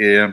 AM,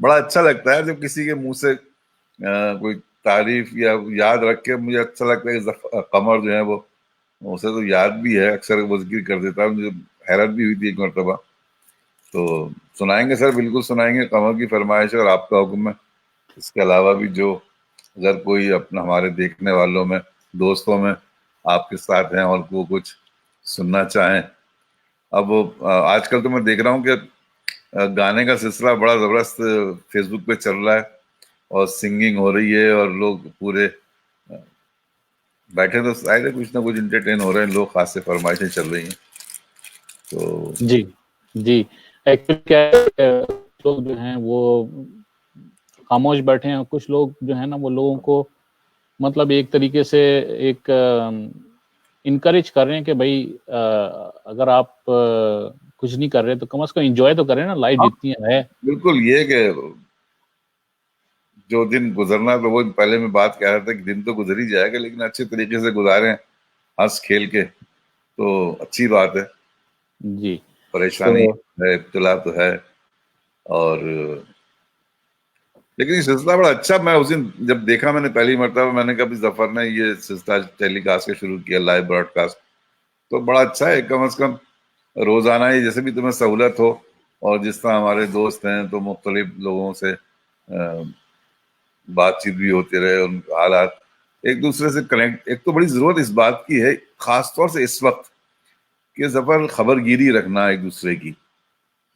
بڑا اچھا لگتا ہے جب کسی کے منہ سے کوئی تعریف یا یاد رکھ کے. مجھے اچھا لگتا ہے کہ قمر جو ہے وہ اسے تو یاد بھی ہے, اکثر وہ ذکر کر دیتا ہے. مجھے حیرت بھی ہوئی تھی ایک مرتبہ. تو سنائیں گے سر, بالکل سنائیں گے. قمر کی فرمائش اور آپ کا حکم ہے. اس کے علاوہ بھی جو اگر کوئی اپنا ہمارے دیکھنے والوں میں, دوستوں میں آپ کے ساتھ ہیں اور وہ کچھ سننا چاہیں. اب آج کل تو میں دیکھ رہا ہوں کہ گانے کا سلسلہ بڑا زبردست فیس بک پہ چل رہا ہے, اور سنگنگ ہو رہی ہے, اور لوگ پورے بیٹھے تو ظاہر ہے کچھ نہ کچھ انٹرٹین ہو رہے ہیں لوگ, خاص سے فرمائشیں چل رہی ہیں. تو جی جی, ایکچولی کیا ہے, لوگ جو ہیں وہ خاموش بیٹھے ہیں, کچھ لوگ جو ہیں نا وہ لوگوں کو مطلب ایک طریقے سے ایک انکریج کر رہے ہیں کہ بھائی اگر آپ کچھ نہیں کر رہے تو کم از کم انجوائے تو کریں نا, لائف جتنی ہے. بالکل, یہ کہ جو دن گزرنا, تو وہ پہلے میں بات کہہ رہا تھا کہ دن تو گزر ہی جائے گا, لیکن اچھے طریقے سے گزاریں ہنس کھیل کے, تو اچھی بات ہے. جی, پریشانی تو ہے, ابتلا تو ہے, اور لیکن یہ سلسلہ بڑا اچھا. میں اس دن جب دیکھا, میں نے پہلی مرتبہ, میں نے کہا بھی ظفر نے یہ سلسلہ ٹیلی کاسٹ کے شروع کیا, لائیو براڈ کاسٹ, تو بڑا اچھا ہے. کم از کم روزانہ ہی جیسے بھی تمہیں سہولت ہو, اور جس طرح ہمارے دوست ہیں تو مختلف لوگوں سے بات چیت بھی ہوتی رہے, ان کے حالات, ایک دوسرے سے کنیکٹ. ایک تو بڑی ضرورت اس بات کی ہے خاص طور سے اس وقت, کہ ظفر خبر گیری رکھنا ایک دوسرے کی.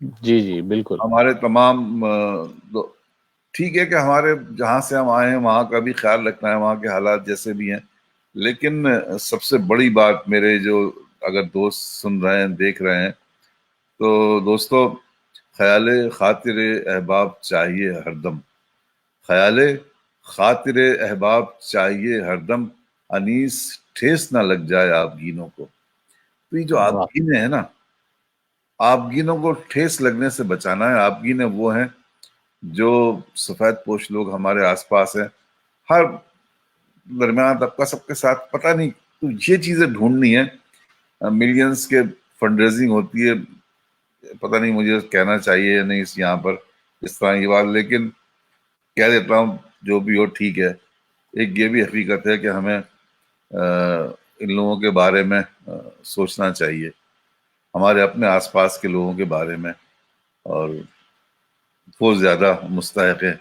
جی جی بالکل. ہمارے تمام ٹھیک ہے کہ ہمارے جہاں سے ہم آئے ہیں وہاں کا بھی خیال رکھنا ہے, وہاں کے حالات جیسے بھی ہیں, لیکن سب سے بڑی بات, میرے جو اگر دوست سن رہے ہیں, دیکھ رہے ہیں, تو دوستو, خیال خاطر احباب چاہیے ہر دم, خیال خاطر احباب چاہیے ہر دم, انیس ٹھیس نہ لگ جائے آپ گینوں کو. تو یہ جو آپ واہ, گینے ہیں نا, آپ گینوں کو ٹھیس لگنے سے بچانا ہے. آپ گینے وہ ہیں جو سفید پوش لوگ ہمارے آس پاس ہیں, ہر درمیان طبقہ سب کے ساتھ, پتہ نہیں, تو یہ چیزیں ڈھونڈنی ہے. ملینز کے فنڈ ریزنگ ہوتی ہے, پتہ نہیں مجھے کہنا چاہیے یا نہیں اس یہاں پر اس طرح کی بات, لیکن کہہ دیتا ہوں, جو بھی ہو ٹھیک ہے. ایک یہ بھی حقیقت ہے کہ ہمیں ان لوگوں کے بارے میں سوچنا چاہیے, ہمارے اپنے آس پاس کے لوگوں کے بارے میں, اور وہ زیادہ مستحق ہے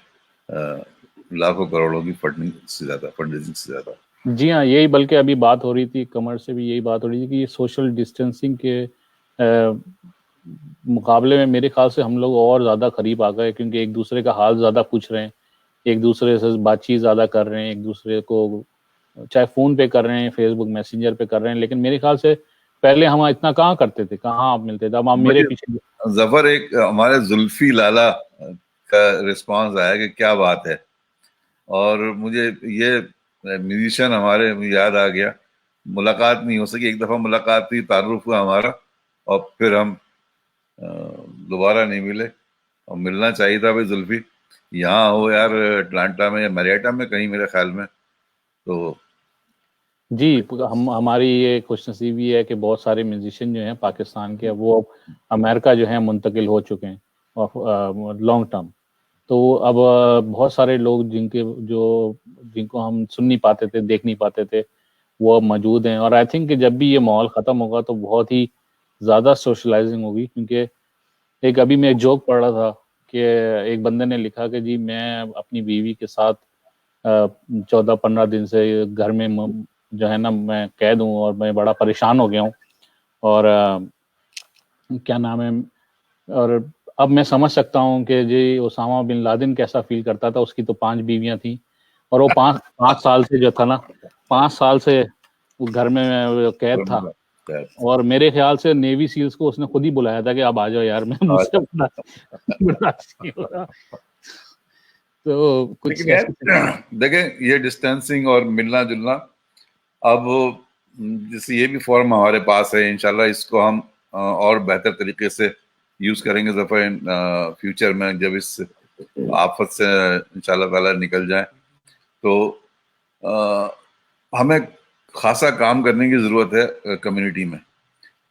لاکھوں کروڑوں کی فنڈنگ سے زیادہ, فنڈ ریزنگ سے زیادہ. جی ہاں, یہی بلکہ ابھی بات ہو رہی تھی, کمر سے بھی یہی بات ہو رہی تھی کہ یہ سوشل ڈسٹینسنگ کے مقابلے میں میرے خیال سے ہم لوگ اور زیادہ قریب آ گئے, کیونکہ ایک دوسرے کا حال زیادہ پوچھ رہے ہیں, ایک دوسرے سے بات چیت زیادہ کر رہے ہیں, ایک دوسرے کو چاہے فون پہ کر رہے ہیں, فیس بک میسنجر پہ کر رہے ہیں. لیکن میرے خیال سے پہلے ہم اتنا کہاں کرتے تھے, کہاں آپ ملتے تھے. اب آپ میرے مجھے پیچھے. ظفر, ایک ہمارے زلفی لالا کا رسپانس آیا کہ کیا بات ہے, اور مجھے یہ میوزیشین ہمارے یاد آ گیا. ملاقات نہیں ہو سکی, ایک دفعہ ملاقات تھی, تعارف ہوا ہمارا, اور پھر ہم دوبارہ نہیں ملے. اور ملنا چاہیے تھا بھائی زلفی, یہاں ہو یار اٹلانٹا میں یا میریٹا میں کہیں میرے خیال میں. تو جی, ہماری یہ خوش نصیبی ہے کہ بہت سارے میوزیشین جو ہیں پاکستان کے, وہ امریکہ جو ہیں منتقل ہو چکے ہیں لانگ ٹرم. تو اب بہت سارے لوگ جن کو ہم سن نہیں پاتے تھے, دیکھ نہیں پاتے تھے, وہ اب موجود ہیں. اور آئی تھنک کہ جب بھی یہ ماحول ختم ہوگا تو بہت ہی زیادہ سوشلائزنگ ہوگی, کیونکہ ایک ابھی میں ایک جوک پڑھ رہا تھا کہ ایک بندے نے لکھا کہ جی میں اپنی بیوی کے ساتھ 14-15 دن سے گھر میں جو ہے نا میں قید ہوں, اور میں بڑا پریشان ہو گیا ہوں, اور کیا نام ہے, اور اب میں سمجھ سکتا ہوں کہ جی اسامہ بن لادن کیسا فیل کرتا تھا. اس کی تو 5 بیویاں تھیں, اور وہ 5 سال سے جو تھا نا, 5 سال سے وہ گھر میں قید تھا. اور میرے خیال سے نیوی سیلز کو اس نے خود ہی بلایا تھا کہ اب آ جاؤ یار, میں مجھ سے برداشت نہیں ہو رہا. تو کچھ دیکھیں, یہ ڈسٹینسنگ اور ملنا جلنا, اب جیسے یہ بھی فارم ہمارے پاس ہے, انشاءاللہ اس کو ہم اور بہتر طریقے سے یوز کریں گے ظفر فیوچر میں, جب اس آفت سے انشاءاللہ تعالیٰ نکل جائیں. تو ہمیں خاصا کام کرنے کی ضرورت ہے کمیونٹی میں.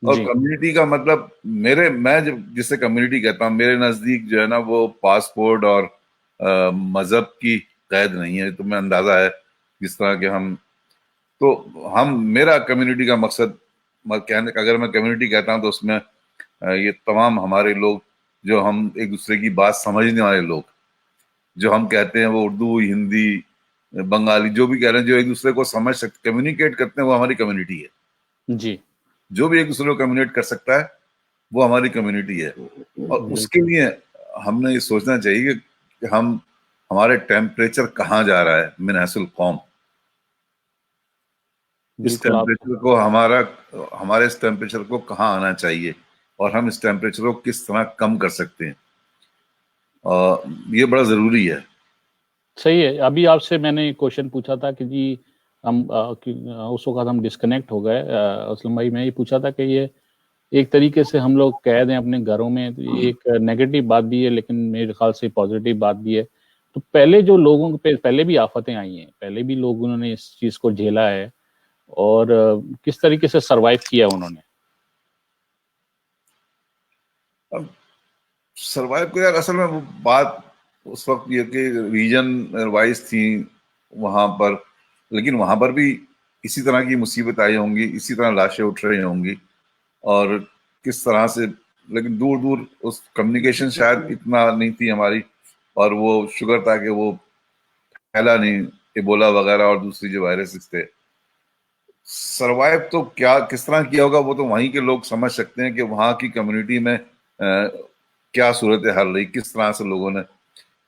اور جی کمیونٹی کا مطلب میں جب جسے کمیونٹی کہتا ہوں, میرے نزدیک جو ہے نا وہ پاسپورٹ اور مذہب کی قید نہیں ہے. تمہیں اندازہ ہے جس طرح کہ میرا کمیونٹی کا مقصد کہنے کا، اگر میں کمیونٹی کہتا ہوں تو اس میں یہ تمام ہمارے لوگ جو ہم ایک دوسرے کی بات سمجھنے والے لوگ، جو ہم کہتے ہیں وہ اردو، ہندی، بنگالی، جو بھی کہہ رہے ہیں، جو ایک دوسرے کو سمجھ سکتے، کمیونیکیٹ کرتے ہیں، وہ ہماری کمیونٹی ہے. جی، جو بھی ایک دوسرے کو کمیونیکیٹ کر سکتا ہے وہ ہماری کمیونٹی ہے. اور اس کے لیے ہم نے یہ سوچنا چاہیے کہ ہمارے ٹیمپریچر کہاں جا رہا ہے من حیث القوم. اس بالکل. آپ ٹیمپریچر کو ہمارے اس ٹیمپریچر کو کہاں آنا چاہیے اور ہم اس ٹیمپریچر کو کس طرح کم کر سکتے ہیں، اور یہ بڑا ضروری ہے. صحیح ہے. ابھی آپ سے میں نے کوشچن پوچھا تھا کہ جی ہم اس وقت ہم ڈسکنیکٹ ہو گئے. اسلم بھائی، میں یہ پوچھا تھا کہ یہ ایک طریقے سے ہم لوگ قید ہیں اپنے گھروں میں. ایک نیگیٹو بات بھی ہے لیکن میرے خیال سے پازیٹیو بات بھی ہے. تو پہلے جو لوگوں پہ پہلے بھی آفتیں آئی ہیں، پہلے بھی لوگوں نے اس چیز کو جھیلا ہے، اور کس طریقے سے سروائیو کیا انہوں نے. اب سروائیو کو، یار اصل میں وہ بات اس وقت یہ کہ ریجن وائز تھی وہاں پر، لیکن وہاں پر بھی اسی طرح کی مصیبت آئی ہوں گی، اسی طرح لاشیں اٹھ رہی ہوں گی، اور کس طرح سے. لیکن دور دور اس کمیونیکیشن شاید اتنا نہیں تھی ہماری، اور وہ شکر تھا کہ وہ پھیلا نہیں، ایبولا وغیرہ اور دوسری جو وائرسز تھے. سروائیو تو کس طرح کیا ہوگا وہ تو وہیں کے لوگ سمجھ سکتے ہیں کہ وہاں کی کمیونٹی میں کیا صورت حال رہی، کس طرح سے لوگوں نے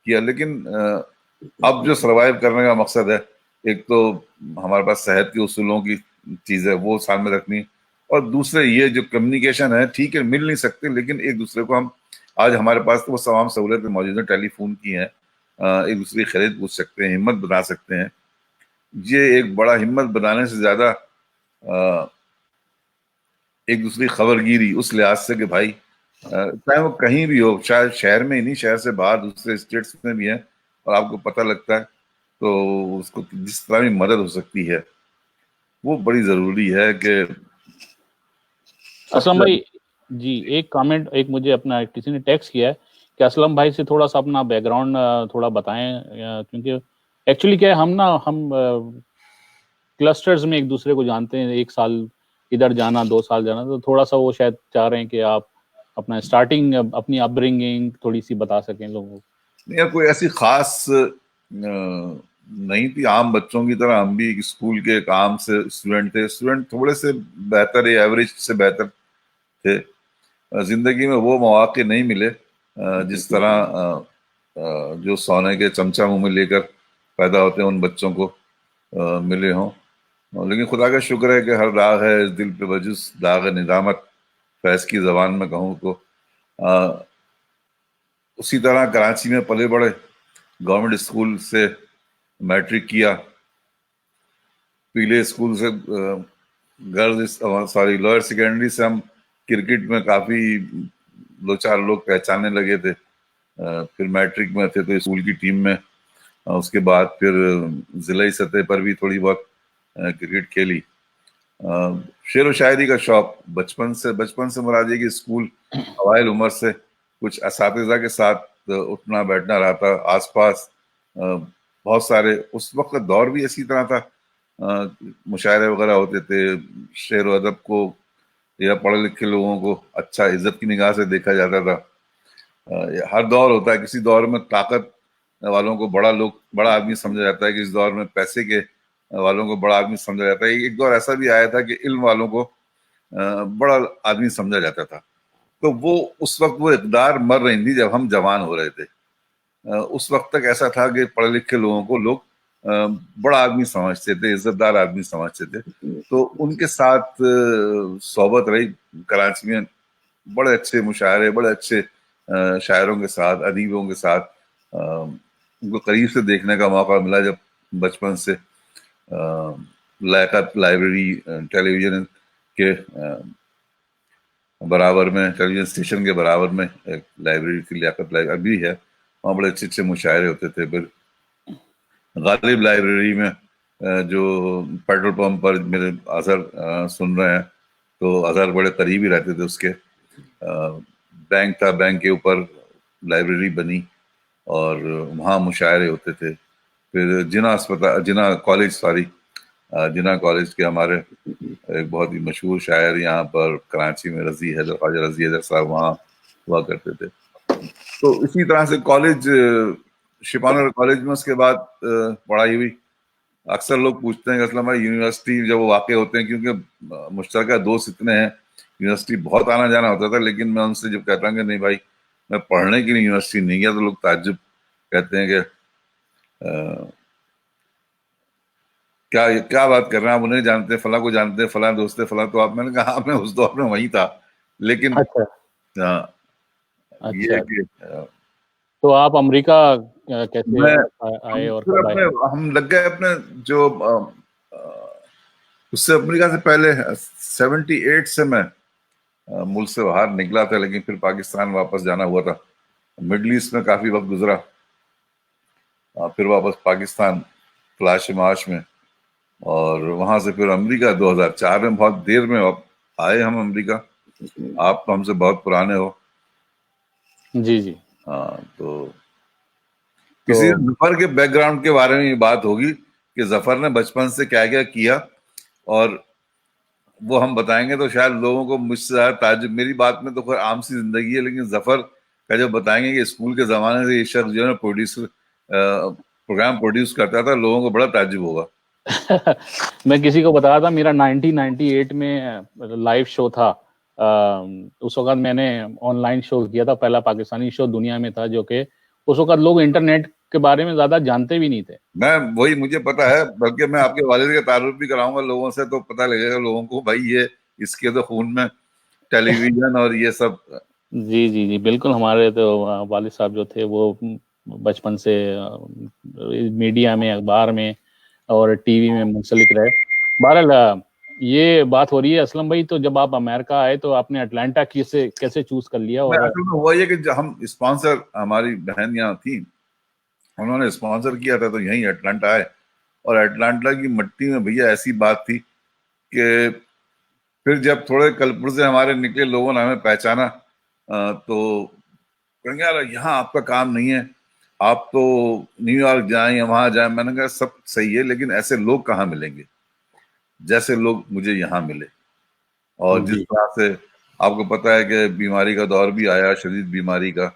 کیا. لیکن اب جو سروائیو کرنے کا مقصد ہے، ایک تو ہمارے پاس صحت کے اصولوں کی چیز ہے وہ سامنے رکھنی، اور دوسرے یہ جو کمیونیکیشن ہے، ٹھیک ہے مل نہیں سکتے لیکن ایک دوسرے کو آج ہمارے پاس تو وہ تمام سہولتیں موجود ہیں، ٹیلی فون کی ہیں، ایک دوسرے کی خرید پوچھ سکتے ہیں، ہمت بنا سکتے ہیں. یہ ایک بڑا ہمت بنانے سے زیادہ ایک دوسری خبر گیری اس لحاظ سے کہ بھائی چاہے وہ کہیں بھی ہو، شاید شہر میں ہی نہیں، شہر سے باہر دوسرے اسٹیٹس میں بھی ہیں، اور آپ کو پتہ لگتا ہے تو اس کو جس طرح بھی مدد ہو سکتی ہے وہ بڑی ضروری ہے. کہ اسلم بھائی جی، ایک کامنٹ، ایک مجھے اپنا کسی نے ٹیکسٹ کیا ہے کہ اسلم بھائی سے تھوڑا سا اپنا بیک گراؤنڈ تھوڑا بتائیں، کیونکہ ایکچولی کیا ہے، ہم کلسٹرز میں ایک دوسرے کو جانتے ہیں، 1 سال ادھر جانا، 2 سال جانا، تو تھوڑا سا وہ شاید چاہ رہے ہیں کہ آپ اپنا اسٹارٹنگ، اپنی اپ برنگنگ تھوڑی سی بتا سکیں لوگوں کو. نہیں، کوئی ایسی خاص نہیں تھی، عام بچوں کی طرح ہم بھی ایک اسکول کے ایک عام سے اسٹوڈنٹ تھے. اسٹوڈنٹ تھوڑے سے بہتر یا ایوریج سے بہتر تھے. زندگی میں وہ مواقع نہیں ملے جس طرح جو سونے کے چمچہ منہ میں لے کر پیدا ہوتے ہیں ان بچوں کو ملے ہوں. لیکن خدا کا شکر ہے کہ ہر داغ ہے اس دل پہ بجز داغ ندامت، فیض کی زبان میں کہوں تو. اسی طرح کراچی میں پلے بڑے، گورنمنٹ اسکول سے میٹرک کیا، پیلے اسکول سے گرلز لوئر سیکنڈری سے ہم کرکٹ میں کافی 2-4 لوگ پہچاننے لگے تھے. پھر میٹرک میں تھے تو اسکول کی ٹیم میں، اس کے بعد پھر ضلعی سطح پر بھی تھوڑی بہت کرکٹ کھیلی. شعر و شاعری کا شوق بچپن سے مراد یہ کہ اسکول اوائل عمر سے کچھ اساتذہ کے ساتھ اٹھنا بیٹھنا رہا تھا. آس پاس بہت سارے، اس وقت کا دور بھی اسی طرح تھا، مشاعرے وغیرہ ہوتے تھے، شعر و ادب کو یا پڑھے لکھے لوگوں کو اچھا عزت کی نگاہ سے دیکھا جاتا تھا. ہر دور ہوتا ہے، کسی دور میں طاقت والوں کو بڑا آدمی سمجھا جاتا ہے، کہ اس دور میں پیسے کے والوں کو بڑا آدمی سمجھا جاتا ہے. ایک دور ایسا بھی آیا تھا کہ علم والوں کو بڑا آدمی سمجھا جاتا تھا. تو وہ اس وقت وہ اقدار مر رہی تھی جب ہم جوان ہو رہے تھے. اس وقت تک ایسا تھا کہ پڑھے لکھے لوگوں کو لوگ بڑا آدمی سمجھتے تھے، عزت دار آدمی سمجھتے تھے. تو ان کے ساتھ صحبت رہی کراچی میں، بڑے اچھے مشاعرے، بڑے اچھے شاعروں کے ساتھ، ادیبوں کے ساتھ ان کو قریب سے دیکھنے کا موقع ملا. جب بچپن سے لیاقت لائبریری ٹیلی ویژن کے برابر میں، ٹیلی ویژن اسٹیشن کے برابر میں ایک لائبریری کی لیاقت لائبریری ابھی ہے، وہاں بڑے اچھے اچھے مشاعرے ہوتے تھے. پھر غالب لائبریری میں جو پیٹرول پمپ پر میرے اظہر سن رہے ہیں تو اظہر بڑے قریبی رہتے تھے اس کے. بینک تھا، بینک کے اوپر لائبریری بنی، اور وہاں مشاعرے ہوتے تھے. پھر جنا کالج کے ہمارے ایک بہت ہی مشہور شاعر یہاں پر کراچی میں خواجہ رضی حیدر صاحب وہاں ہوا کرتے تھے. تو اسی طرح سے کالج شپانر کالج میں اس کے بعد پڑھائی ہوئی. اکثر لوگ پوچھتے ہیں کہ اسلم بھائی یونیورسٹی جب وہ واقع ہوتے ہیں, کیونکہ مشترکہ دوست اتنے ہیں, یونیورسٹی بہت آنا جانا ہوتا تھا, لیکن میں ان سے جب کہتا ہوں کہ نہیں بھائی میں پڑھنے کے لیے یونیورسٹی نہیں گیا, تو لوگ تعجب کہتے ہیں کہ کیا بات کر رہے ہیں آپ, انہیں جانتے ہیں, فلاں کو جانتے ہیں, فلاں دوست ہے فلاں. تو آپ, میں نے کہا میں اس دور میں وہیں تھا, لیکن اچھا یہ اچھا. کہ تو آپ امریکہ کیسے میں آئے اور کب آئے؟ ہم لگ گئے اپنے جو اس سے امریکہ سے پہلے 78 سے میں ملک سے باہر نکلا تھا, لیکن پھر پاکستان واپس جانا ہوا تھا. مڈل ایسٹ میں کافی وقت گزرا, پھر واپس پاکستان فلاش مارچ میں, اور وہاں سے پھر امریکہ 2004 میں. بہت دیر میں آئے ہم امریکہ. آپ تو ہم سے بہت پرانے ہو. جی جی. ہاں, تو کسی ظفر کے بیک گراؤنڈ کے بارے میں یہ بات ہوگی کہ ظفر نے بچپن سے کیا کیا کیا, اور وہ ہم بتائیں گے تو شاید لوگوں کو مجھ سے زیادہ تعجب. میری بات میں تو خیر عام سی زندگی ہے, لیکن ظفر کا جب بتائیں گے کہ اسکول کے زمانے سے یہ شخص جو ہے نا پروگرام پروڈیوس کرتا تھا, لوگوں کو بڑا تعجب ہوگا. میں کسی کو بتایا تھا, میرا 1998 میں لائیو شو تھا. اس وقت میں نے آن لائن شو کیا تھا, پہلا پاکستانی شو دنیا میں تھا, جو کہ اس وقت لوگ انٹرنیٹ کے بارے میں زیادہ جانتے بھی نہیں تھے. میں وہی, مجھے پتا ہے, بلکہ میں آپ کے والد کا تعارف بھی کراؤں گا لوگوں سے, تو پتہ لگے گا لوگوں کو بھائی یہ اس کے تو خون میں ٹیلی ویژن اور یہ سب. جی جی جی بالکل. ہمارے تو والد صاحب جو تھے وہ بچپن سے میڈیا میں, اخبار میں اور ٹی وی میں منسلک رہے. بہرحال یہ بات ہو رہی ہے اسلم بھائی, تو جب آپ امریکہ آئے تو آپ نے اٹلانٹا کیسے چوز کر لیا؟ میں اور اصل میں ہوا یہ کہ ہم اسپانسر, ہماری بہن یہاں تھی, انہوں نے اسپانسر کیا تھا, تو یہیں اٹلانٹا آئے. اور اٹلانٹا کی مٹی میں بھیا ایسی بات تھی کہ پھر جب تھوڑے کلپر سے ہمارے نکلے, لوگوں نے ہمیں پہچانا, تو کہیں گے یار یہاں آپ کا کام نہیں ہے, آپ تو نیو یارک جائیں یا وہاں جائیں. میں نے کہا سب صحیح ہے, لیکن ایسے لوگ کہاں ملیں گے جیسے لوگ مجھے یہاں ملے. اور جس جی طرح سے آپ کو پتا ہے کہ بیماری کا دور بھی آیا, شدید بیماری کا,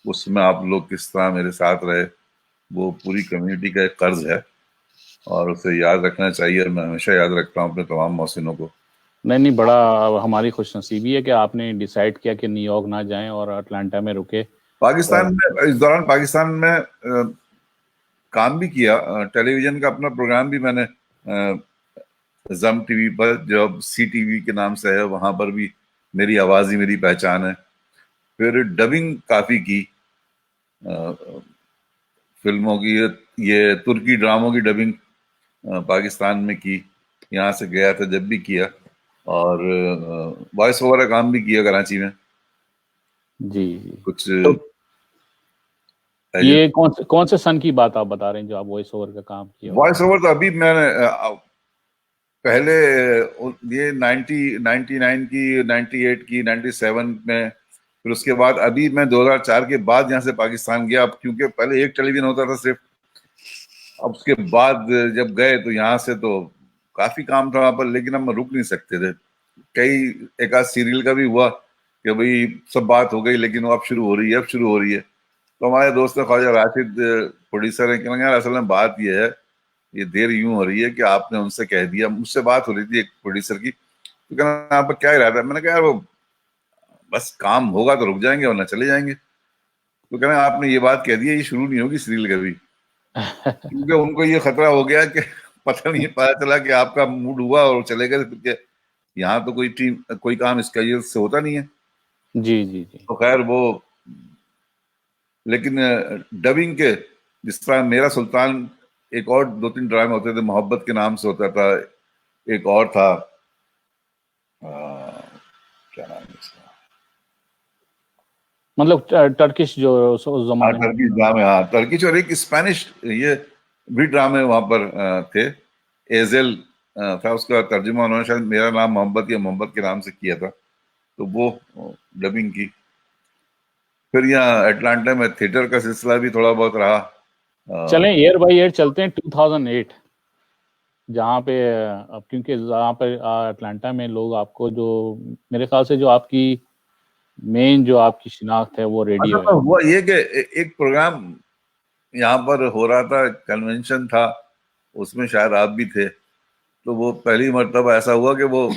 اس میں آپ لوگ کس طرح میرے ساتھ رہے, وہ پوری کمیونٹی کا ایک قرض ہے, اور اسے یاد رکھنا چاہیے. میں ہمیشہ یاد رکھتا ہوں اپنے تمام محسنوں کو. نہیں, بڑا ہماری خوش نصیبی ہے کہ آپ نے ڈیسائیڈ کیا کہ نیو یارک نہ جائیں اور اٹلانٹا میں رکے. پاکستان میں اس دوران پاکستان میں کام بھی کیا, ٹیلی ویژن کا اپنا پروگرام بھی میں نے زم ٹی وی پر, جو سی ٹی وی کے نام سے ہے, وہاں پر بھی میری آواز ہی میری پہچان ہے. پھر ڈبنگ کافی کی, فلموں کی, یہ ترکی ڈراموں کی ڈبنگ پاکستان میں کی, یہاں سے گیا تھا جب بھی کیا, اور وائس اوور کا کام بھی کیا کراچی میں. جی جی. کچھ تو یہ کون سے سن کی بات آپ بتا رہے ہیں جو آپ وائس اوور کا کام کیا؟ وائس اوور تو ابھی میں نے پہلے یہ 99 کی, 98 کی, 97 میں, پھر اس کے بعد ابھی میں 2004 کے بعد یہاں سے پاکستان گیا. اب کیونکہ پہلے ایک ٹیلی ویژن ہوتا تھا صرف, اب اس کے بعد جب گئے تو یہاں سے تو کافی کام تھا وہاں پر, لیکن ہم رک نہیں سکتے تھے. ایک آدھ سیریل کا بھی ہوا کہ بھئی سب بات ہو گئی, لیکن وہ اب شروع ہو رہی ہے. تو ہمارے دوست خواجہ راشد پروڈیوسر ہیں, کہ اصل میں بات یہ ہے, یہ دیر یوں ہو رہی ہے کہ آپ نے ان سے کہہ دیا. مجھ سے بات ہو رہی تھی ایک پروڈیوسر کی, تو کہنا آپ کا کیا ارادہ ہے؟ میں نے کہا یار وہ بس کام ہوگا تو رک جائیں گے ورنہ چلے جائیں گے. تو کہنا آپ نے یہ بات کہہ دی ہے, یہ شروع نہیں ہوگی سیریل کبھی. کیونکہ ان کو یہ خطرہ ہو گیا کہ پتہ نہیں, پتا چلا کہ آپ کا موڈ ہوا اور چلے گئے, کہ یہاں تو کوئی کام اسکیجول سے ہوتا نہیں ہے. جی جی جی. تو خیر وہ, لیکن ڈبنگ کے جس طرح میرا سلطان, ایک اور 2-3 ڈرامے ہوتے تھے, محبت کے نام سے ہوتا تھا, ایک اور تھا کیا نام ہے اس کا, مطلب ٹرکش جو اس زمانے میں. ٹرکش ڈرامے, ہاں ٹرکش, اور ایک اسپینش یہ بھی ڈرامے وہاں پر تھے. ایزل تھا اس کا ترجمہ, انہوں نے شاید میرا نام محبت یا محبت کے نام سے کیا تھا, تو وہ ڈبنگ کی. پھر یہاں اٹلانٹا میں تھیٹر کا سلسلہ بھی تھوڑا بہت رہا. چلیں ایئر بائی ایئر چلتے ہیں 2008 جہاں پہ اب کیونکہ جہاں پہ اٹلانٹا میں لوگ آپ کو جو میرے خیال سے جو آپ کی مین جو آپ کی شناخت ہے وہ ریڈیو ہے. ہوا یہ کہ ایک پروگرام یہاں پر ہو رہا تھا, کنونشن تھا, اس میں شاید آپ بھی تھے, تو وہ پہلی مرتبہ ایسا ہوا کہ وہ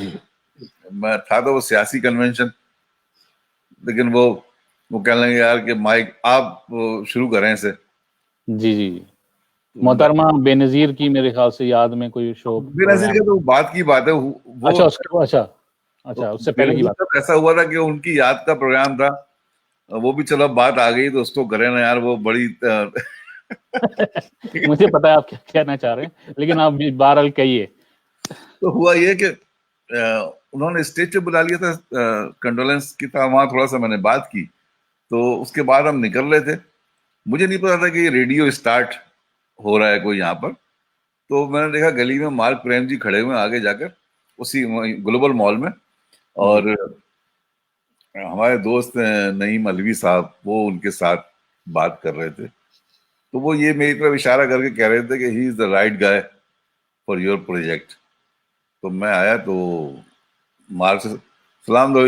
میں تھا تو وہ سیاسی کنونشن, لیکن وہ کہنے لگے یار کہ مائک آپ شروع کریں اسے. جی جی محترمہ بے نظیر کی میرے خیال سے یاد میں کوئی شو بے نظیر کا تو بات کی بات ہے وہ. اچھا اس سے پہلے کی بات. ایسا ہوا تھا کہ ان کی یاد کا پروگرام تھا, وہ بھی چلو بات آ گئی تو اس کو کریں نا یار, وہ بڑی مجھے پتا ہے آپ کیا کہنا چاہ رہے ہیں, لیکن آپ بہرحال کہیے. تو ہوا یہ کہ انہوں نے اسٹیج پہ بلا لیا تھا, کنڈولنس کی تھا, وہاں تھوڑا سا میں نے بات کی, تو اس کے بعد ہم نکل رہے تھے. مجھے نہیں پتا تھا کہ یہ ریڈیو اسٹارٹ ہو رہا ہے کوئی یہاں پر. تو میں نے دیکھا گلی میں مارک پریم جی کھڑے ہوئے آگے جا کر, اسی گلوبل مال میں, اور ہمارے دوست نعیم علوی صاحب وہ ان کے ساتھ بات کر رہے تھے. تو وہ یہ میری طرف اشارہ کر کے کہہ رہے تھے کہ he is the right guy for your project. تو میں آیا تو مارک سے سلام دو,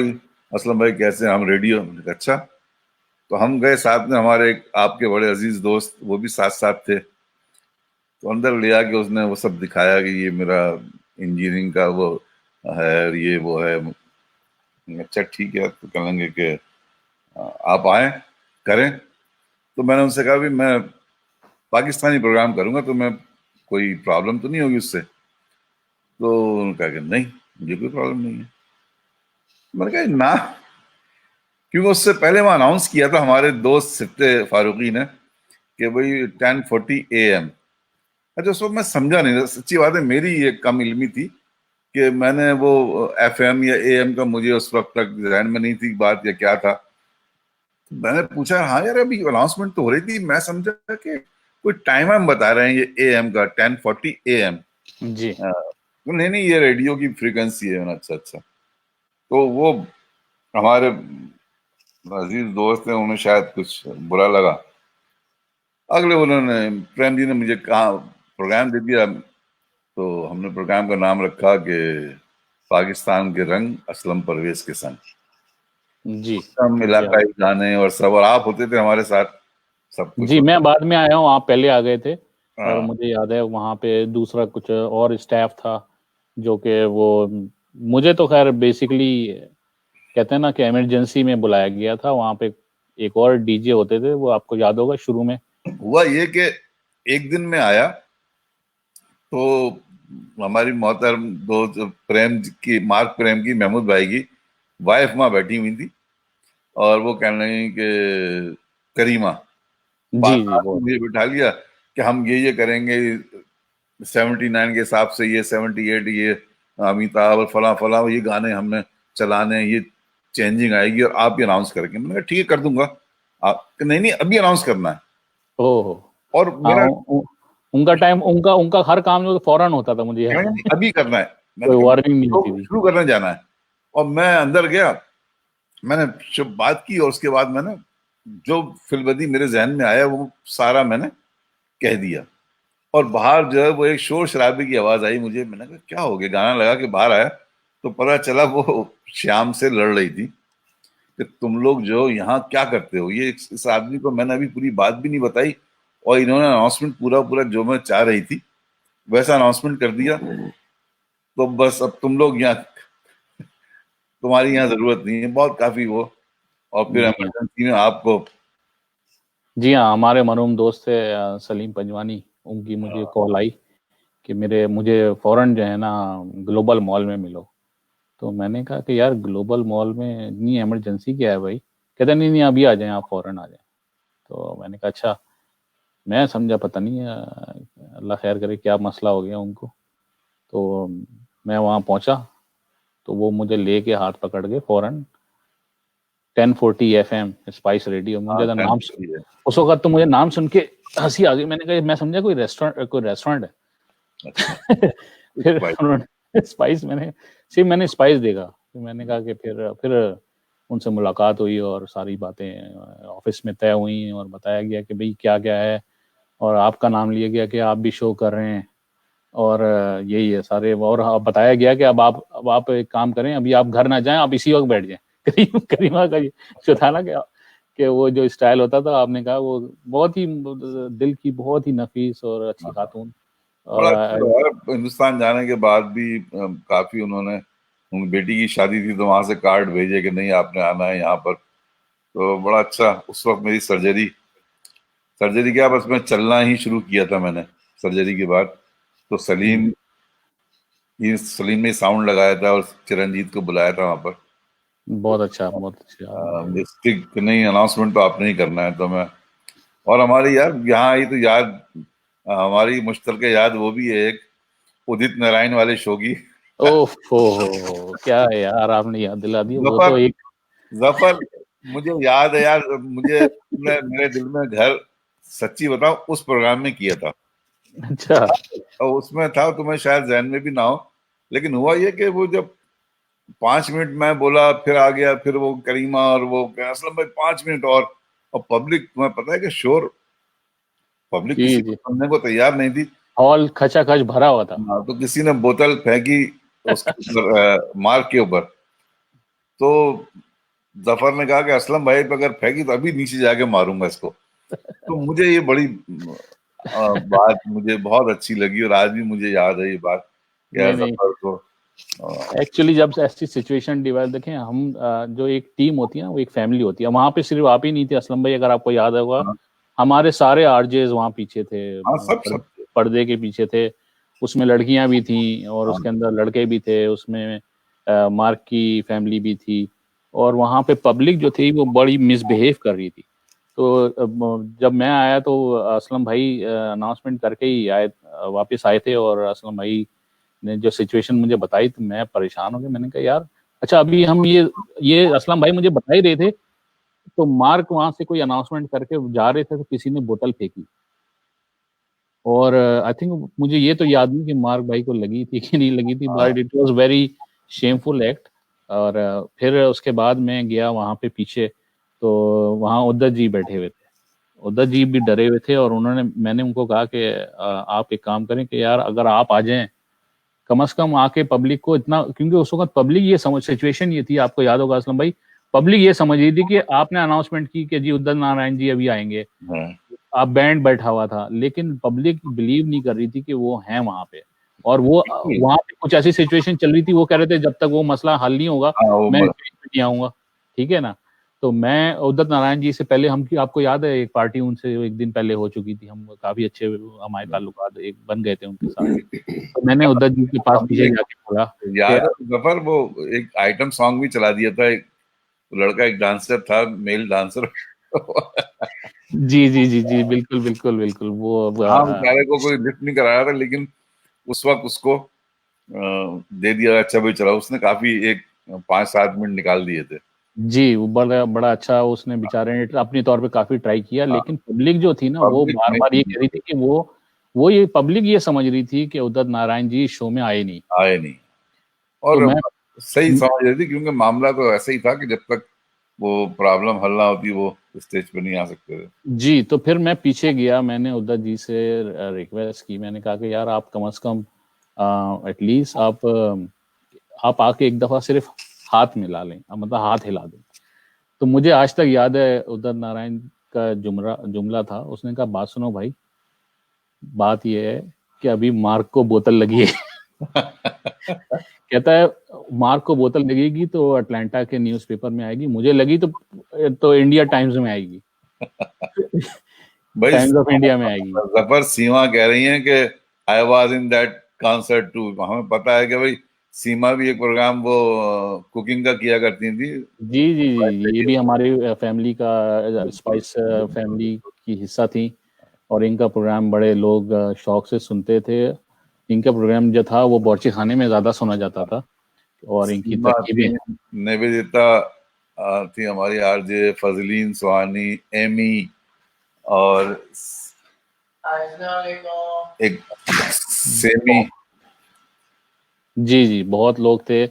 اسلم بھائی کیسے ہیں, ہم ریڈیو. اچھا, تو ہم گئے ساتھ میں, ہمارے ایک آپ کے بڑے عزیز دوست وہ بھی ساتھ ساتھ تھے. تو اندر لیا کہ اس نے وہ سب دکھایا کہ یہ میرا انجینئرنگ کا وہ ہے, یہ وہ ہے. اچھا ٹھیک ہے, تو کہیں گے کہ آپ آئیں کریں. تو میں نے ان سے کہا بھی میں پاکستانی پروگرام کروں گا, تو میں کوئی پرابلم تو نہیں ہوگی اس سے. تو انہوں نے کہا کہ نہیں مجھے کوئی پرابلم نہیں ہے. میں نے کہا نہ, کیونکہ اس سے پہلے وہ اناؤنس کیا تھا ہمارے دوست سفتے فاروقی نے کہ بھائی 10:40 AM. اچھا اس وقت میں سمجھا نہیں, سچی بات ہے میری یہ کم علمی تھی کہ میں نے وہ FM یا AM کا مجھے اس وقت تک ذہن میں نہیں تھی بات یا کیا تھا. میں نے پوچھا ہاں یار ابھی اناؤنسمنٹ تو ہو رہی تھی, میں سمجھا کہ کوئی ٹائم ہم بتا رہے ہیں یہ AM کا 10:40 AM. جی نہیں یہ ریڈیو کی فریکوینسی ہے. اچھا. تو وہ ہمارے عزیز دوست ہیں, انہیں شاید کچھ برا لگا. اگلے انہوں نے پریم جی نے مجھے کہا پروگرام دے دیا, تو ہم نے پروگرام کا نام رکھا کہ پاکستان کے رنگ اسلم پرویز کے سنگ. جی ہم علاقائی گانے اور سب, اور آپ ہوتے تھے ہمارے ساتھ سب کچھ. جی میں بعد میں آیا ہوں, آپ پہلے آ گئے تھے, اور ہاں مجھے یاد ہے وہاں پہ دوسرا کچھ اور اسٹاف تھا جو کہ وہ مجھے تو خیر بیسکلی کہتے ہیں نا کہ ایمرجنسی میں بلایا گیا تھا. وہاں پہ ایک اور ڈی جے ہوتے تھے, وہ آپ کو یاد ہوگا شروع میں. ہوا یہ کہ ایک دن میں آیا تو ہماری محترم دوست پریم کی, مارک پریم کی, محمود بھائی کی وائف وہاں بیٹھی ہوئی تھی, اور وہ کہنے لگی کہ کریمہ جی وہ مجھے بٹھا لیا کہ ہم یہ کریں گے 79 کے حساب سے, یہ 78 یہ امیتابھ اور فلاں فلاں یہ گانے ہم نے چلانے, یہ چینجنگ آئے گی اور آپ یہ اناؤنس کریں گے. میں نے کہا ٹھیک ہے کر دوں گا. آپ نہیں ابھی اناؤنس کرنا ہے. اور میرا ان کا ٹائم, ان کا ہر کام جو فوراً ہوتا تھا, مجھے ابھی کرنا ہے, کوئی وارننگ نہیں ہوتی تھی. شروع کرنے جانا ہے. اور میں اندر گیا, میں نے جب بات کی اور اس کے بعد میں نے جو فی البدی میرے ذہن میں آیا وہ سارا میں نے کہہ دیا. اور باہر جو ہے وہ ایک شور شرابے کی آواز آئی مجھے. میں نے کہا کیا ہو گیا, گانا لگا کے باہر آیا تو پتا چلا وہ شیام سے لڑ رہی تھی کہ تم لوگ جو یہاں کیا کرتے ہو. یہ اس آدمی کو میں نے ابھی پوری بات بھی نہیں بتائی, اور انہوں نے اناؤنسمنٹ پورا جو میں چاہ رہی تھی ویسا اناؤنسمنٹ کر دیا. تو بس اب تم لوگ یہاں, تمہاری یہاں ضرورت نہیں ہے. بہت کافی وہ, اور پھر ایمرجنسی میں آپ کو. جی ہاں, ہمارے مرحوم دوست تھے سلیم پنجوانی, ان کی مجھے کال آئی کہ مجھے فوراً جو ہے نا گلوبل مال میں ملو. تو میں نے کہا کہ یار گلوبل مال میں اتنی ایمرجنسی کیا ہے بھائی. کہتے نہیں ابھی آ جائیں, آپ فوراً آ جائیں. تو میں نے کہا اچھا. میں سمجھا پتہ نہیں اللہ خیر کرے کیا مسئلہ ہو گیا ان کو. تو میں وہاں پہنچا تو وہ مجھے لے کے ہاتھ پکڑ کے فوراً 10:40 FM اسپائس ریڈیو. مجھے تو نام اس وقت تو مجھے نام سن کے ہنسی آ گئی. میں نے کہا میں سمجھا کوئی ریسٹورینٹ ہے. پھر انہوں نے اسپائس, میں نے اسپائس دیکھا. میں نے کہا کہ پھر ان سے ملاقات ہوئی اور ساری باتیں آفس میں طے ہوئی اور بتایا گیا کہ بھئی کیا کیا ہے، اور آپ کا نام لیا گیا کہ آپ بھی شو کر رہے ہیں، اور یہی ہے سارے، اور بتایا گیا کہ اب آپ ایک کام کریں، ابھی آپ گھر نہ جائیں، آپ اسی وقت بیٹھ جائیں. کریمہ کا یہ جو تھا نا کہ وہ جو اسٹائل ہوتا تھا، آپ نے کہا وہ بہت ہی دل کی بہت ہی نفیس اور اچھی خاتون. بڑا اور اچھا لگا ہندوستان جانے کے بعد بھی کافی انہوں نے، ان بیٹی کی شادی تھی تو وہاں سے کارڈ بھیجے کہ نہیں آپ نے آنا ہے یہاں پر. تو بڑا اچھا. اس وقت میری سرجری کیا، بس میں چلنا ہی شروع کیا تھا میں نے سرجری کے بعد. تو سلیم نے ساؤنڈ لگایا تھا اور چرنجیت کو بلایا تھا وہاں پر. بہت اچھا، بہت اچھا. نہیں اناؤنسمنٹ تو آپ نے ہی کرنا ہے. تو میں، اور ہماری یار یہاں آئی تو یاد، ہماری مشترکہ یاد وہ بھی ہے ایک ادت نارائن والے شو کی. اوہ کیا ہے یار، آپ نے یاد دلا دی. وہ تو ایک ظفر مجھے یاد ہے یار، مجھے میرے دل میں گھر سچی بتاؤں اس پروگرام میں کیا تھا. اچھا. اور اس میں تھا تمہیں شاید ذہن میں بھی نہ ہو، لیکن ہوا یہ کہ وہ جب 5 منٹ میں بولا، پھر آ گیا، پھر وہ کریمہ اور وہ اسلم بھائی 5 منٹ اور پبلک، تمہیں پتا ہے کہ شور، پبلک جی کسی جی، کو سننے کو تیار نہیں تھی. ہال کھچا کھچ بھرا ہوا تھا. تو کسی نے بوتل پھینکی اس کے اوپر، مارک کے اوپر. تو ظفر نے کہا کہ اسلم بھائی پہ اگر پھینکی تو ابھی نیچے جا کے ماروں گا اس کو. تو مجھے یہ بڑی بات مجھے بہت اچھی لگی، اور آج بھی مجھے یاد ہے یہ بات کہ نہیں ظفر کو ایکچولی جب ایسی سچویشن ڈیولپ، دیکھیں ہم جو ایک ٹیم ہوتی ہے نا، وہ ایک فیملی ہوتی ہے. وہاں پہ صرف آپ ہی نہیں تھے اسلم بھائی، اگر آپ کو یاد ہوگا ہمارے سارے آر جےز وہاں پیچھے تھے، سب پردے کے پیچھے تھے. اس میں لڑکیاں بھی تھیں اور اس کے اندر لڑکے بھی تھے. اس میں مارک کی فیملی بھی تھی، اور وہاں پہ پبلک جو تھی وہ بڑی مس بہیو کر رہی تھی. تو جب میں آیا تو اسلم بھائی اناؤنسمنٹ کر کے ہی واپس آئے تھے، اور اسلم بھائی نے جو سچویشن مجھے بتائی تو میں پریشان ہو گیا. میں نے کہا یار اچھا ابھی ہم یہ اسلم بھائی مجھے بتا ہی رہے تھے تو مارک وہاں سے کوئی اناؤنسمنٹ کر کے جا رہے تھے تو کسی نے بوتل پھینکی، اور آئی تھنک مجھے یہ تو یاد نہیں کہ مارک بھائی کو لگی تھی کہ نہیں لگی تھی، but it was very shameful act. اور پھر اس کے بعد میں گیا وہاں پہ پیچھے، تو وہاں ادت جی بیٹھے ہوئے تھے. ادت جی بھی ڈرے ہوئے تھے، اور میں نے ان کو کہا کہ آپ ایک کام کریں کہ یار اگر آپ آ جائیں کم از کم آ کے پبلک کو اتنا، کیونکہ اس وقت پبلک یہ سچویشن یہ تھی، آپ کو یاد ہوگا اسلم بھائی، پبلک یہ سمجھ رہی تھی کہ آپ نے اناؤنسمنٹ کی کہ جی ادت نارائن جی ابھی آئیں گے، آپ بینڈ بیٹھا ہوا تھا، لیکن پبلک بلیو نہیں کر رہی تھی کہ وہ ہیں وہاں پہ. اور وہ وہاں پہ کچھ ایسی سچویشن چل رہی تھی، وہ کہہ رہے تھے جب تک وہ مسئلہ حل نہیں ہوگا میں نہیں آؤں گا. ٹھیک ہے نا. تو میں ادت نارائن جی سے پہلے آپ کو یاد ہے ایک پارٹی ان سے ایک دن پہلے ہو چکی تھی، ہم کافی اچھے ہمارے تعلقات ایک بن گئے تھے ان کے ساتھ. تو میں نے ادت جی کے پاس پیچھے جا کے بولا یاد ہے ظفر، وہ ایک آئٹم سانگ بھی چلا دیا تھا، ایک لڑکا ایک ڈانسر تھا، میل ڈانسر. جی جی جی جی بالکل بالکل بالکل. وہ بیچارے کو کوئی لفٹ نہیں کرایا تھا، لیکن اس وقت اس کو دے دیا. اچھا بھی چلا، اس نے کافی ایک 5-7 منٹ نکال دیے تھے. جی وہ بڑا اچھا اس نے بیچارے نے اپنی طور پہ کافی ٹرائی کیا، لیکن پبلک جو تھی نا وہ بار بار یہ کہہ رہی تھی کہ وہ یہ پبلک یہ سمجھ رہی تھی کہ ادت نارائن جی شو میں آئے نہیں. اور تو میں صحیح سمجھ رہی تھی، کیونکہ معاملہ تو ایسا ہی تھا کہ جب تک وہ پرابلم حل نہ ہوتی وہ اسٹیج پہ نہیں آ سکتے تھے. جی تو پھر میں پیچھے گیا، میں نے ادت جی سے ریکویسٹ کی، میں نے کہا کہ یار آپ کم از کم ایٹ لیسٹ آپ آ کے ایک دفعہ صرف ہاتھ ملا لیں، مطلب ہاتھ ہلا دیں. تو مجھے آج تک یاد ہے ادت نارائن کا جملہ تھا، اس نے کہا بات سنو بھائی، بات یہ ہے کہ ابھی مارک کو بوتل لگی ہے. کہتا ہے مارک کو بوتل لگے گی تو اٹلانٹا کے نیوز پیپر میں آئے گی، مجھے لگی تو انڈیا ٹائمز میں آئے گی، ٹائمز آف انڈیا میں آئے گی. ظفر سیما کہہ رہی ہیں کہ I was in that concert too. ہمیں پتا ہے کہ بھائی سیما بھی ایک پروگرام وہ کوکنگ کا کیا کرتی تھی. جی جی جی یہ بھی ہماری فیملی کا، اسپائس فیملی کی حصہ تھی، اور ان کا پروگرام بڑے لوگ شوق سے سنتے تھے. ان کا پروگرام جو تھا وہ باورچی خانے میں زیادہ سنا جاتا تھا، اور ان کی ترکیبیں نویدتا تھی ہماری آر جے، فضلین سوانی، ایمی، اور ایک سیمی. جی جی بہت لوگ تھے.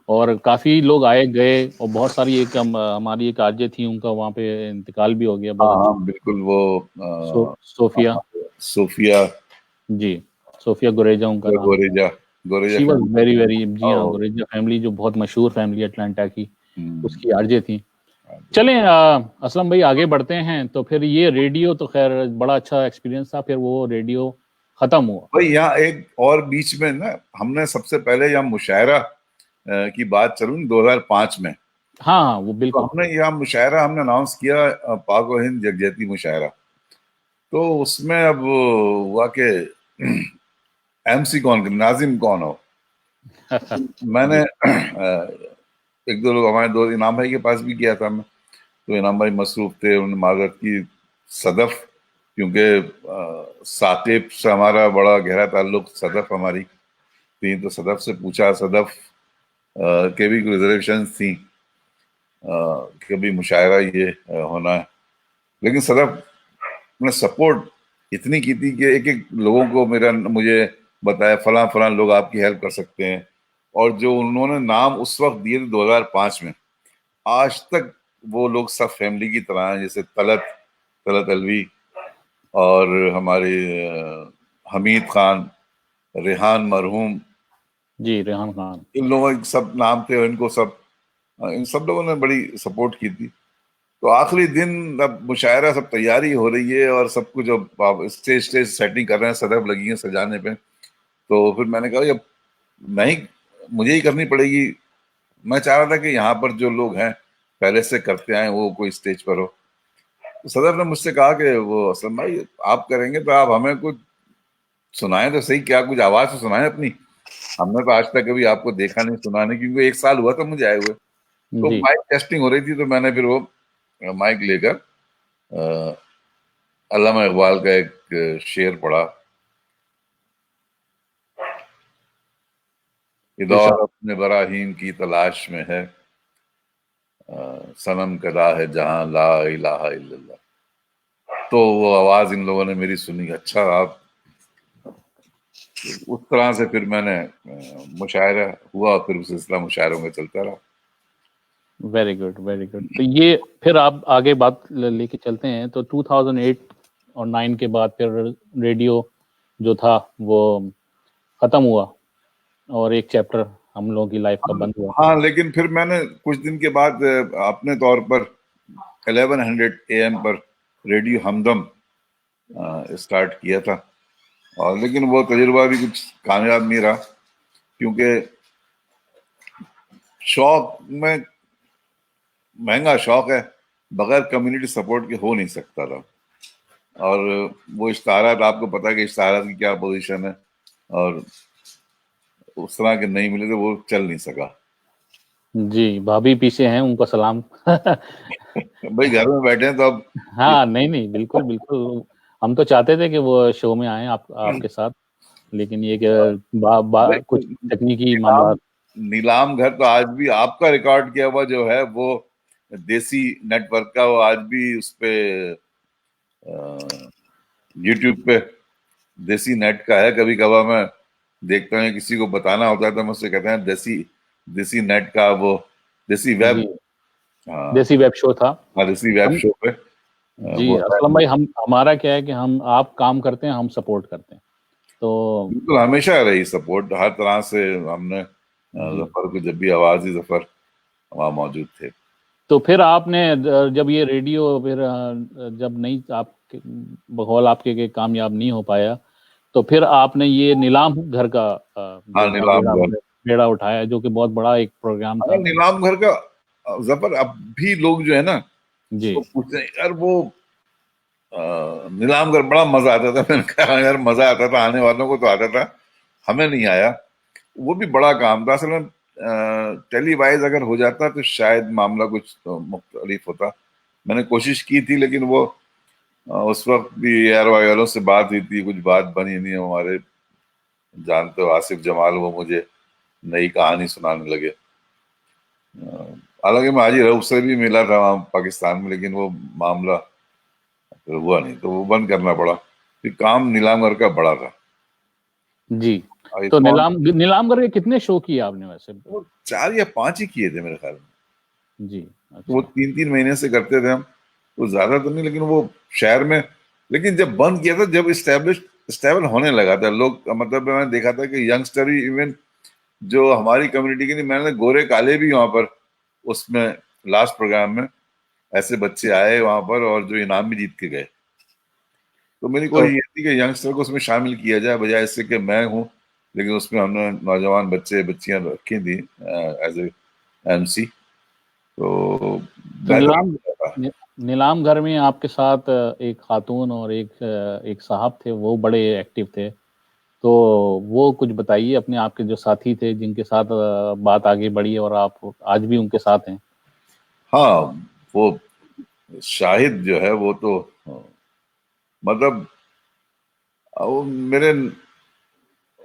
اور کافی لوگ آئے گئے اور بہت ساری ایک ہماری ایک آرجے تھی ان کا وہاں پہ انتقال بھی ہو گیا ہاں بہت ہاں بالکل، وہ صوفیہ صوفیہ جی صوفیہ گوریجا ان کا نام تھا. Gorija she was family. Very very جی ہاں گوریجا فیملی جو بہت مشہور فیملی اٹلانٹا کی اس کی آرجے تھی. چلیں اسلم بھائی آگے بڑھتے ہیں. تو پھر یہ ریڈیو تو خیر بڑا اچھا ایکسپیرینس تھا. پھر وہ ریڈیو ختم ہوا. بھائی یہاں ایک اور بیچ میں نا ہم نے سب سے پہلے یہاں مشاعرہ کی بات چلوں 2005 میں. ہاں وہ تو بالکل ہم نے یہاں مشاعرہ ہم نے اناؤنس کیا پاک و ہند یکجہتی مشاعرہ. تو اس میں اب ہوا کہ ایم سی کون ناظم کون ہو. میں نے ایک دو لوگ ہمارے دوست انعام بھائی کے پاس بھی کیا تھا میں. تو انعام بھائی مصروف تھے, انہوں نے معذرت کی. صدف کیونکہ ثاقب سے ہمارا بڑا گہرا تعلق, صدف ہماری تھی, تو صدف سے پوچھا, صدف کے بھی ریزرویشنز تھیں کہ بھی مشاعرہ یہ ہونا ہے. لیکن صدف نے سپورٹ اتنی کی تھی کہ ایک ایک لوگوں کو مجھے بتایا فلاں فلاں لوگ آپ کی ہیلپ کر سکتے ہیں. اور جو انہوں نے نام اس وقت دیے 2005 میں, آج تک وہ لوگ سب فیملی کی طرح ہیں. جیسے طلعت الوی اور ہمارے حمید خان, ریحان مرحوم, جی ریحان خان, ان لوگوں کے سب نام تھے. ان سب لوگوں نے بڑی سپورٹ کی تھی. تو آخری دن اب مشاعرہ سب تیاری ہو رہی ہے اور سب کچھ اب اسٹیج سیٹنگ کر رہے ہیں, صدف لگی ہیں سجانے پہ. تو پھر میں نے کہا نہیں مجھے ہی کرنی پڑے گی. میں چاہ رہا تھا کہ یہاں پر جو لوگ ہیں پہلے سے کرتے آئے وہ کوئی اسٹیج پر ہو. صدر نے مجھ سے کہا کہ وہ اسلم بھائی آپ کریں گے تو آپ ہمیں کچھ سنائیں تو صحیح, کیا کچھ آواز تو سنائیں اپنی. ہم نے تو آج تک کبھی آپ کو دیکھا نہیں سنا نہیں, کیونکہ 1 سال ہوا تھا مجھے آئے ہوئے. تو جی مائک ٹیسٹنگ ہو رہی تھی, تو میں نے پھر وہ مائک لے کر علامہ اقبال کا ایک شعر پڑھا, ادور اپنے براہیم کی تلاش میں ہے, صنم کدا ہے جہاں لا الہ الا اللہ. تو وہ آواز ان لوگوں نے میری سنی, اچھا آپ. اس طرح سے پھر میں نے مشاعرہ ہوا, پھر سلسلہ مشاعروں میں چلتا رہا. Very good very good. تو یہ پھر آپ آگے بات لے کے چلتے ہیں. تو 2008 اور 9 کے بعد پھر ریڈیو جو تھا وہ ختم ہوا اور ایک چیپٹر ہم لوگوں کی لائف کا بند ہوا. ہاں لیکن پھر میں نے کچھ دن کے بعد اپنے طور پر 1100 AM پر ریڈیو ہمدم اسٹارٹ کیا تھا. اور لیکن وہ تجربہ بھی کچھ کامیاب نہیں رہا, کیونکہ شوق میں مہنگا شوق ہے, بغیر کمیونٹی سپورٹ کے ہو نہیں سکتا تھا. اور وہ اشتہارات, آپ کو پتا کہ اشتہارات کی کیا پوزیشن ہے, اور اس طرح کے نہیں ملے تو وہ چل نہیں سکا. جی بھابھی پیچھے ہیں, ان کو سلام. بھائی گھر میں بیٹھے ہیں تو اب ہاں نہیں بالکل بالکل. ہم تو چاہتے تھے کہ وہ شو میں آئیں آپ کے ساتھ, لیکن یہ کہ کچھ تکنیکی معاملات. نیلام گھر تو آج بھی آپ کا ریکارڈ کیا ہوا جو ہے وہ دیسی نیٹ ورک کا, وہ آج بھی اس پہ یوٹیوب پہ دیسی نیٹ کا ہے. کبھی کبھار میں دیکھتا ہوں کسی کو بتانا ہوتا ہے تو مجھ سے کہتے ہیں دیسی نیٹ کا, وہ دیسی ویب, دیسی ویب شو تھا. دیسی ویب شو پہ. جی اسلم بھائی, ہمارا کیا ہے کہ آپ کام کرتے ہیں, ہم سپورٹ کرتے ہیں. تو بالکل ہمیشہ رہی سپورٹ ہر طرح سے. ہم نے ظفر کو جب بھی آواز ہی ظفر وہاں موجود تھے. تو پھر آپ نے جب یہ ریڈیو پھر جب نہیں آپ بقول آپ کے کامیاب نہیں ہو پایا, تو پھر آپ نے یہ نیلام گھر کا جو تھا بیڑا اٹھایا, جو کہ بہت بڑا ایک پروگرام تھا. نیلام گھر کا ظفر اب بھی لوگ جو ہے نا جی وہ پوچھتے ہیں یار وہ نیلام گھر بڑا مزہ آتا تھا. میں نے کہا یار مزہ آتا تھا, آنے والوں کو تو آتا تھا, ہمیں نہیں آیا. وہ بھی بڑا کام تھا. اصل میں ٹیلی وائز اگر ہو جاتا تو شاید معاملہ کچھ مختلف ہوتا. میں نے کوشش کی تھی, لیکن وہ اس وقت بھی اے آر وائی والوں سے بات ہوئی تھی, کچھ بات بنی نہیں. ہمارے جانتے ہو آصف جمال, وہ مجھے نئی کہانی سنانے لگے. حالانکہ میں حاجی رؤف سے بھی ملا تھا وہاں پاکستان میں, لیکن وہ معاملہ ہوا نہیں, تو وہ بند کرنا پڑا. پھر کام نیلام گھر کا بڑا تھا. جی. تو نیلام کر کے کتنے شو کیے آپ نے ویسے؟ وہ 4 یا 5 ہی کیے تھے میرے خیال میں. جی. وہ 3 مہینے سے کرتے تھے ہم, وہ زیادہ تو نہیں, لیکن وہ شہر میں. لیکن جب بند کیا تھا, جب اسٹیبل ہونے لگا تھا لوگ, مطلب میں نے دیکھا تھا کہ ینگسٹر ہی, ایون جو ہماری کمیونٹی کے نہیں, میں نے گورے کالے بھی وہاں پر اس میں لاسٹ پروگرام میں ایسے بچے آئے وہاں پر اور جو انعام بھی جیت کے گئے. تو میری کوشش یہ تھی کہ ینگسٹر کو اس میں شامل کیا جائے, بجائے اس سے کہ میں ہوں, لیکن اس میں ہم نے نوجوان بچے بچیاں رکھی تھیں ایز اے ایم سی. تو نیلام گھر میں آپ کے ساتھ ایک خاتون اور ایک صاحب تھے, وہ بڑے ایکٹیو تھے, تو وہ کچھ بتائیے اپنے آپ کے جو ساتھی تھے جن کے ساتھ بات آگے بڑھی اور آپ آج بھی ان کے ساتھ ہیں. ہاں, وہ شاہد جو ہے وہ تو مطلب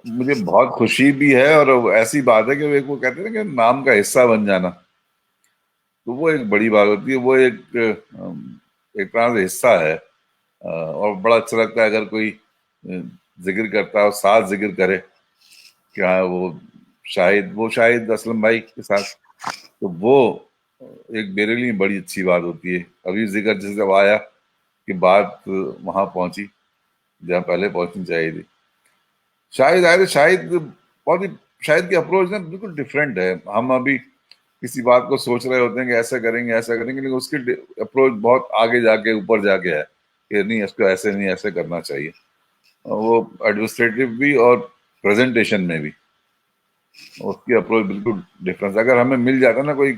مجھے بہت خوشی بھی ہے, اور ایسی بات ہے کہ وہ کہتے ہیں کہ نام کا حصہ بن جانا, تو وہ ایک بڑی بات ہوتی ہے. وہ ایک طرح سے حصہ ہے, اور بڑا اچھا لگتا ہے اگر کوئی ذکر کرتا ہے اور ساتھ ذکر کرے کہ ہاں وہ شاہد اسلم بھائی کے ساتھ, تو وہ ایک میرے لیے بڑی اچھی بات ہوتی ہے. ابھی ذکر جب آیا کہ بات وہاں پہنچی جہاں پہلے پہنچنی چاہیے تھی. شاہد کی اپروچ نا بالکل ڈفرینٹ ہے. ہم ابھی کسی بات کو سوچ رہے ہوتے ہیں کہ ایسا کریں گے لیکن اس کی اپروچ بہت آگے جا کے اوپر جا کے ہے کہ نہیں, اس کو ایسے نہیں, ایسے کرنا چاہیے. وہ ایڈمنسٹریٹو بھی اور پریزنٹیشن میں بھی اس کی اپروچ بالکل ڈفرینس. اگر ہمیں مل جاتا نا کوئی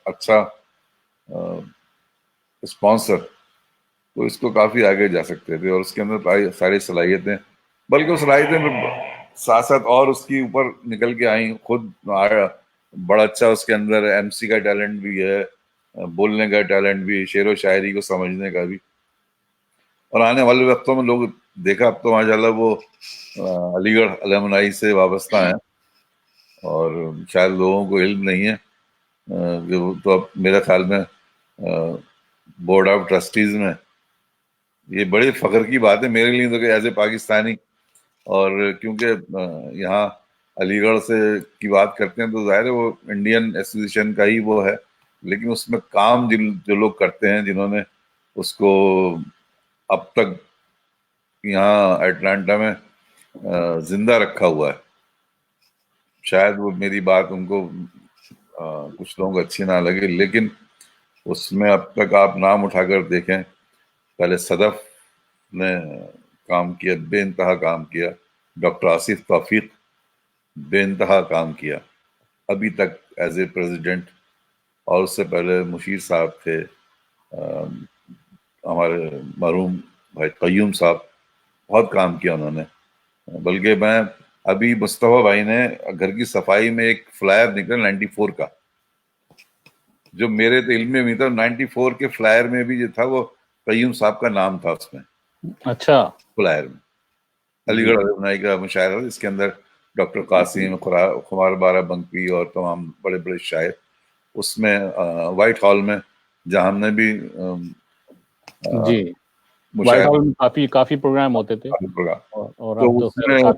اچھا اسپانسر, تو اس کو کافی آگے جا سکتے تھے, اور اس کے اندر ساری صلاحیتیں, بلکہ اس صلاحیتیں ساتھ ساتھ اور اس کی اوپر نکل کے آئیں. خود بڑا اچھا اس کے اندر ایم سی کا ٹیلنٹ بھی ہے, بولنے کا ٹیلنٹ بھی, شعر و شاعری کو سمجھنے کا بھی. اور آنے والے وقتوں میں لوگ دیکھا, اب تو ماشاء اللہ وہ علی گڑھ الومنائی سے وابستہ ہیں, اور شاید لوگوں کو علم نہیں ہے کہ وہ تو اب میرے خیال میں بورڈ آف ٹرسٹیز میں. یہ بڑے فخر کی بات ہے میرے لیے تو کہ ایز اے پاکستانی, اور کیونکہ یہاں علی گڑھ سے کی بات کرتے ہیں تو ظاہر ہے وہ انڈین ایسوسیشن کا ہی وہ ہے, لیکن اس میں کام جو لوگ کرتے ہیں, جنہوں نے اس کو اب تک یہاں اٹلانٹا میں زندہ رکھا ہوا ہے. شاید وہ میری بات ان کو کچھ لوگوں کو اچھی نہ لگے, لیکن اس میں اب تک آپ نام اٹھا کر دیکھیں, پہلے صدف نے کام کیا, بے انتہا کام کیا. ڈاکٹر آصف توفیق بے انتہا کام کیا ابھی تک ایز اے پریزیڈنٹ, اور اس سے پہلے مشیر صاحب تھے, ہمارے مرحوم بھائی قیوم صاحب, بہت کام کیا انہوں نے. بلکہ میں ابھی مصطفیٰ بھائی نے گھر کی صفائی میں ایک فلائر نکلا 94 کا, جو میرے تو علم میں بھی تھا. 94 کے فلائر میں بھی جو تھا وہ قیوم صاحب کا نام تھا اس میں. اچھا, فلائر میں علی گڑھ الومنائی کا مشاعرہ, اس کے اندر ڈاکٹر قاسم, خمار بارہ بنکی اور تمام بڑے بڑے شاعر. اس میں وائٹ ہال میں جہاں ہم نے بھی جی, وائٹ ہال میں کافی پروگرام ہوتے تھے, اور تو اب تو اس میں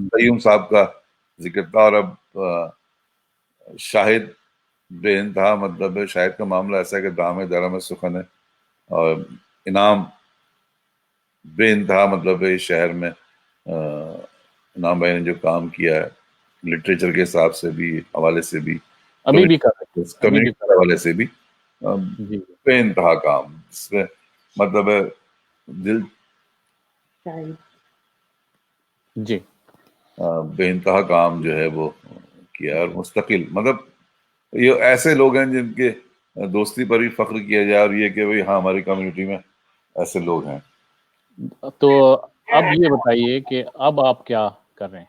قیوم صاحب کا ذکر تھا. اور اب شاہد بے انتہا, مطلب شاہد کا معاملہ ایسا ہے کہ دام درم سخن ہے, اور انعام بے انتہا, مطلب اس شہر میں انعام بھائی نے جو کام کیا ہے لٹریچر کے حساب سے بھی, حوالے سے بھی, ابھی بھی کر رہے ہیں, کمیونٹی کے حوالے سے بھی بے انتہا کام, جس میں مطلب ہے دل جی بے انتہا کام جو ہے وہ کیا. اور مستقل, مطلب یہ ایسے لوگ ہیں جن کے دوستی پر بھی فخر کیا جائے, اور یہ کہ بھئی ہاں ہماری کمیونٹی میں ایسے لوگ ہیں. تو اب یہ بتائیے کہ اب آپ کیا کر رہے ہیں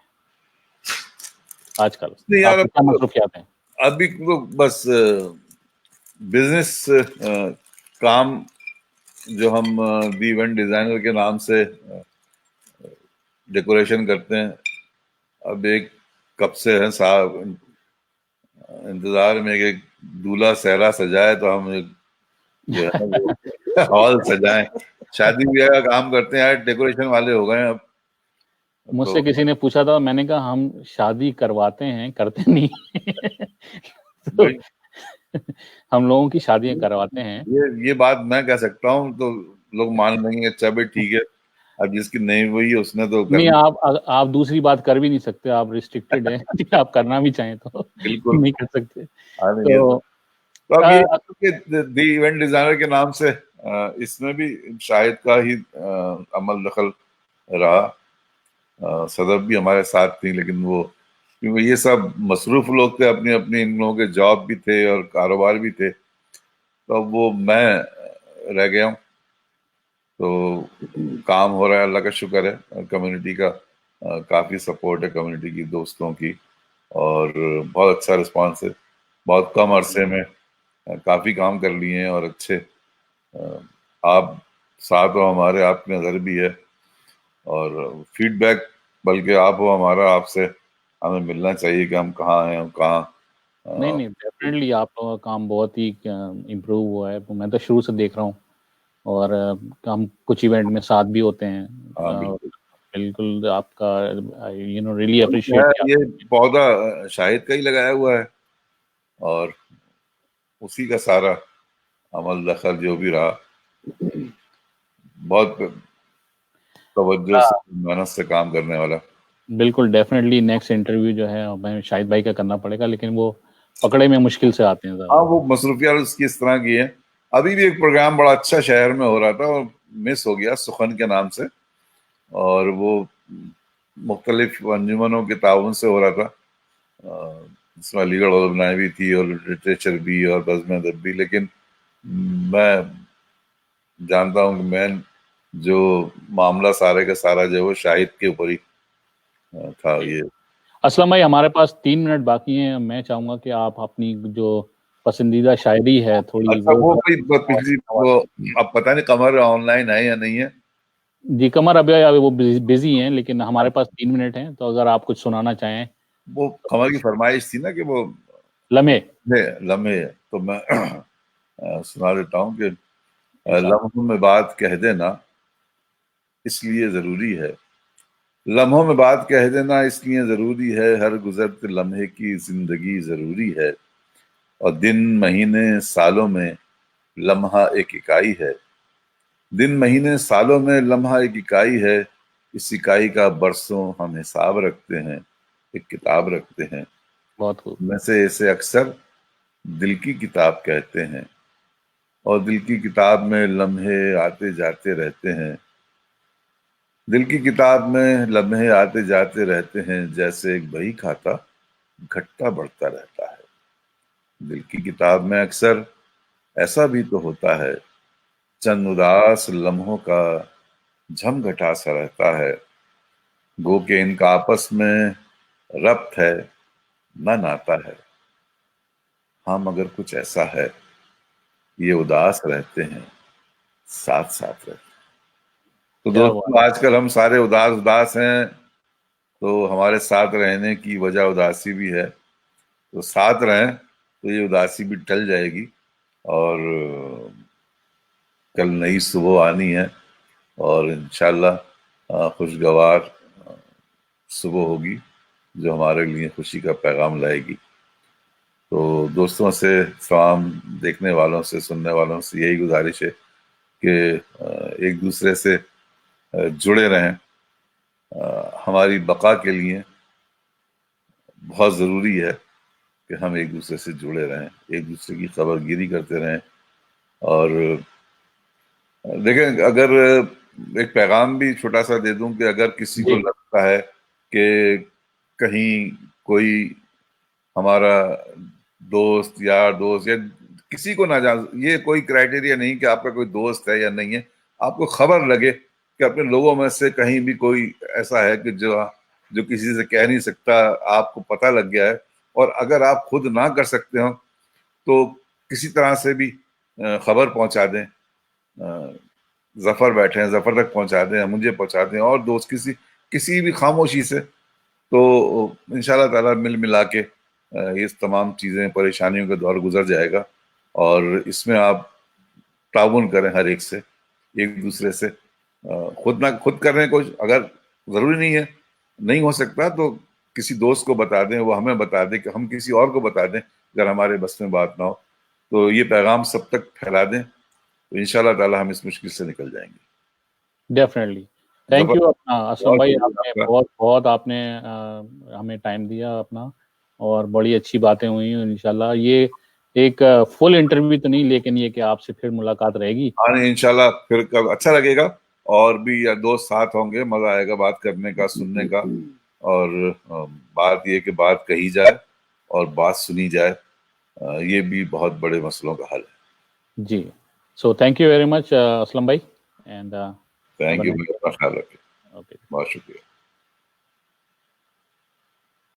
آج کل, آپ کی کیا مصروفیات ہیں؟ ابھی تو بس بزنس کام جو ہم دی ایونٹ ڈیزائنر کے نام سے ڈیکوریشن کرتے ہیں, اب ایک کب سے ہیں صاحب انتظار میں کہ دولہا صحرا سجائے تو ہم جو ہے وہ ہال سجائیں. شادی بیاہ کا کام کرتے ہیں, ڈیکوریشن والے ہو گئے ہیں اب. مجھ تو سے کسی نے پوچھا تھا، میں نے کہا ہم شادی کرواتے ہیں، کرتے نہیں تو وہی ہم لوگوں کی شادیاں کرواتے ہیں. یہ بات میں کہہ سکتا ہوں تو لوگ مان لیں گے اچھا بھائی ٹھیک ہے. اب جس کی نہیں ہوئی ہے اس نے تو نہیں، کرنا. آپ دوسری بات کر بھی نہیں سکتے، آپ ریسٹرکٹیڈ ہیں آپ کرنا بھی چاہیں تو بالکل. نہیں کر سکتے. یہ تو تو اب یہ دی ایونٹ ڈیزائنر کے نام سے اس میں بھی شاہد کا ہی عمل دخل رہا. صدف بھی ہمارے ساتھ تھی، لیکن وہ کیونکہ یہ سب مصروف لوگ تھے، اپنی اپنی ان لوگوں کے جاب بھی تھے اور کاروبار بھی تھے، تو اب وہ میں رہ گیا ہوں. تو کام ہو رہا ہے، اللہ کا شکر ہے. کمیونٹی کا کافی سپورٹ ہے، کمیونٹی کی دوستوں کی، اور بہت اچھا رسپانس ہے. بہت کم عرصے میں کافی کام کر لیے ہیں اور اچھے. آپ ساتھ ہو ہمارے، آپ کی نظر بھی ہے اور فیڈ بیک بلکہ آپ ہو ہمارا، آپ سے ہمیں ملنا چاہیے کہ ہم کہاں ہیں، ہم کہاں. نہیں ڈیفینیٹلی آپ لوگوں کا کام بہت ہی امپروو ہوا ہے. میں تو شروع سے دیکھ رہا ہوں، اور ہم کچھ ایونٹ میں ساتھ بھی ہوتے ہیں. بالکل بالکل آپ کا ریئلی اپریشیٹ کیا. یہ پودا شاہد کا ہی لگایا ہوا ہے، اور اسی کا سارا عمل دخل جو بھی رہا، بہت توجہ سے محنت سے کام کرنے والا. بالکل ڈیفینیٹلی نیکسٹ انٹرویو جو ہے ہمیں شاہد بھائی کا کرنا پڑے گا، لیکن وہ پکڑے میں مشکل سے آتے ہیں ذرا. وہ مصروفیات اس کی اس طرح کی ہے. ابھی بھی ایک پروگرام بڑا اچھا شہر میں ہو رہا تھا اور مس ہو گیا، سخن کے نام سے، اور وہ مختلف انجمنوں کے تعاون سے ہو رہا تھا. اس میں علی گڑھ علماء بھی تھی اور لٹریچر بھی اور بزم ادب بھی. لیکن میں جانتا ہوں کہ میں جو معاملہ سارے کا سارا جو ہے وہ شاہد کے اوپر ہی تھا. یہ اسلم بھائی ہمارے پاس 3 منٹ باقی ہیں. میں چاہوں گا کہ آپ اپنی جو پسندیدہ شاعری ہے تھوڑی اچھا وہ کوئی پچھلی وہ اب پتہ نہیں قمر آن لائن ہے یا نہیں ہے. جی قمر ابھی وہ بزی ہیں، لیکن ہمارے پاس 3 منٹ ہیں، تو اگر آپ کچھ سنانا چاہیں. وہ قمر کی فرمائش تھی نا کہ وہ لمحے. لمحے، تو میں سنا دیتا ہوں کہ لمحوں میں بات کہہ دینا اس لیے ضروری ہے، لمحوں میں بات کہہ دینا اس لیے ضروری ہے، ہر گزرتے لمحے کی زندگی ضروری ہے، اور دن مہینے سالوں میں لمحہ ایک اکائی ہے. دن مہینے سالوں میں لمحہ ایک اکائی ہے، اس اکائی کا برسوں ہم حساب رکھتے ہیں، ایک کتاب رکھتے ہیں. بہت خوب. میں سے اسے اکثر دل کی کتاب کہتے ہیں، اور دل کی کتاب میں لمحے آتے جاتے رہتے ہیں. دل کی کتاب میں لمحے آتے جاتے رہتے ہیں، جیسے ایک بہی کھاتا گھٹتا بڑھتا رہتا ہے. دل کی کتاب میں اکثر ایسا بھی تو ہوتا ہے، چند اداس لمحوں کا جھم گھٹا سا رہتا ہے. گو کہ ان کا آپس میں ربط ہے نہ ناتا ہے، ہاں مگر کچھ ایسا ہے، یہ اداس رہتے ہیں، ساتھ ساتھ رہتے ہیں. تو کیا بات. دوستو آج کل ہم سارے اداس ہیں، تو ہمارے ساتھ رہنے کی وجہ اداسی بھی ہے. تو ساتھ رہیں تو یہ اداسی بھی ٹل جائے گی، اور کل نئی صبح آنی ہے، اور انشاءاللہ خوشگوار صبح ہوگی جو ہمارے لیے خوشی کا پیغام لائے گی. تو دوستوں سے، تمام دیکھنے والوں سے، سننے والوں سے یہی گزارش ہے کہ ایک دوسرے سے جڑے رہیں. ہماری بقا کے لیے بہت ضروری ہے کہ ہم ایک دوسرے سے جڑے رہیں، ایک دوسرے کی خبر گیری کرتے رہیں. اور دیکھیں، اگر ایک پیغام بھی چھوٹا سا دے دوں کہ اگر کسی کو جی لگتا ہے کہ کہیں کوئی ہمارا دوست، یار دوست، یا کسی کو نہ جان، یہ کوئی کرائٹیریا نہیں کہ آپ کا کوئی دوست ہے یا نہیں ہے. آپ کو خبر لگے کہ اپنے لوگوں میں سے کہیں بھی کوئی ایسا ہے کہ جو کسی سے کہہ نہیں سکتا، آپ کو پتہ لگ گیا ہے، اور اگر آپ خود نہ کر سکتے ہو تو کسی طرح سے بھی خبر پہنچا دیں. ظفر بیٹھے ہیں، ظفر تک پہنچا دیں، مجھے پہنچا دیں، اور دوست کسی بھی خاموشی سے. تو انشاءاللہ تعالیٰ مل ملا کے یہ تمام چیزیں، پریشانیوں کا دور گزر جائے گا. اور اس میں آپ تعاون کریں ہر ایک دوسرے سے. خود نہ خود کریں کچھ، اگر ضروری نہیں ہے نہیں ہو سکتا تو کسی دوست کو بتا دیں, وہ ہمیں بتا دیں, کہ ہم کسی اور کو بتا دیں اگر ہمارے بس میں بات نہ ہو, تو یہ پیغام سب تک پھیلا دیں, تو انشاءاللہ تعالی ہم اس مشکل سے نکل جائیں گے. ڈیفینیٹلی. تھینک ظفر, یو اپنا اسلم بہت بھائی, شکریہ آپ آپ نے کا. بہت آپ نے ہمیں ٹائم دیا اپنا, اور بڑی اچھی باتیں ہوئی ہیں. انشاءاللہ یہ ایک فل انٹرویو تو نہیں, لیکن یہ کہ آپ سے پھر ملاقات رہے گی. آنے انشاءاللہ پھر کب اچھا لگے گا, اور بھی دوست ساتھ ہوں گے, مزہ آئے گا بات کرنے کا, سننے کا, اور بات یہ کہ بات کہی جائے اور بات سنی جائے, یہ بھی بہت بڑے مسئلوں کا حل ہے. جی, so thank you very much Aslam بھائی, اینڈ تھینک یو, اپنا خیال رکھیں. اوکے. بہت شکریہ.